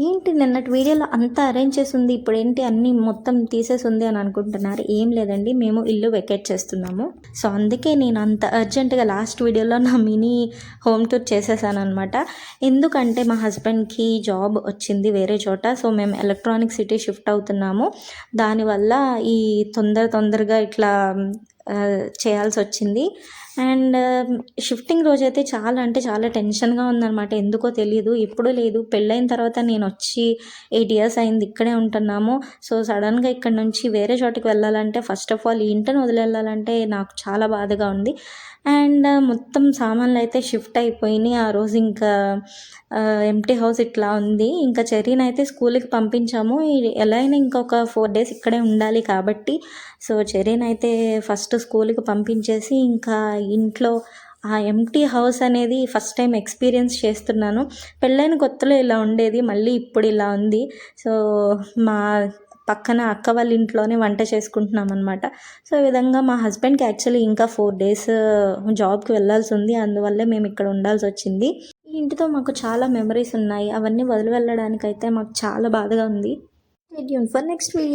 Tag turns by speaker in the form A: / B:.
A: ఏంటి నిన్నటి వీడియోలో అంతా అరేంజ్ చేసి ఉంది, ఇప్పుడేంటి అన్నీ మొత్తం తీసేసి ఉంది అని అనుకుంటున్నారు. ఏం లేదండి, మేము ఇల్లు వెకేట్ చేస్తున్నాము. సో అందుకే నేను అంత అర్జెంటుగా లాస్ట్ వీడియోలో నా మినీ హోమ్ టూర్ చేసేసాను అనమాట. ఎందుకంటే మా హస్బెండ్కి జాబ్ వచ్చింది వేరే చోట. సో మేము ఎలక్ట్రానిక్ సిటీ షిఫ్ట్ అవుతున్నాము. దానివల్ల ఈ తొందరగా ఇట్లా చేయాల్సి వచ్చింది. అండ్ షిఫ్టింగ్ రోజైతే చాలా అంటే చాలా టెన్షన్గా ఉందన్నమాట. ఎందుకో తెలియదు, ఎప్పుడూ లేదు. పెళ్ళైన తర్వాత నేను వచ్చి 8 ఇయర్స్ అయింది, ఇక్కడే ఉంటున్నాము. సో సడన్గా ఇక్కడ నుంచి వేరే చోటుకి వెళ్ళాలంటే, ఫస్ట్ ఆఫ్ ఆల్ ఈ ఇంటిని వదిలేళ్ళాలంటే నాకు చాలా బాధగా ఉంది. అండ్ మొత్తం సామాన్లు అయితే షిఫ్ట్ అయిపోయినాయి. ఆ రోజు ఇంకా ఎంప్టీ హౌస్ ఇట్లా ఉంది. ఇంకా చెర్రీని అయితే స్కూల్కి పంపించాము. ఎలా అయినా ఇంకొక 4 డేస్ ఇక్కడే ఉండాలి కాబట్టి సో చెర్రీని అయితే ఫస్ట్ స్కూల్కి పంపించేసి ఇంకా ఇంట్లో ఆ ఎంప్టీ హౌస్ అనేది ఫస్ట్ టైం ఎక్స్పీరియన్స్ చేస్తున్నాను. పెళ్ళైన కొత్తలో ఇలా ఉండేది, మళ్ళీ ఇప్పుడు ఇలా ఉంది. సో మా పక్కన అక్క వాళ్ళ ఇంట్లోనే వంట చేసుకుంటున్నాం అనమాట. సో ఈ విధంగా మా హస్బెండ్కి యాక్చువల్లీ ఇంకా 4 డేస్ జాబ్కి వెళ్ళాల్సి ఉంది. అందువల్లే మేము ఇక్కడ ఉండాల్సి వచ్చింది. ఈ ఇంటితో మాకు చాలా మెమరీస్ ఉన్నాయి. అవన్నీ వదిలి వెళ్ళడానికైతే మాకు చాలా బాధగా ఉంది. Stay tuned for next video.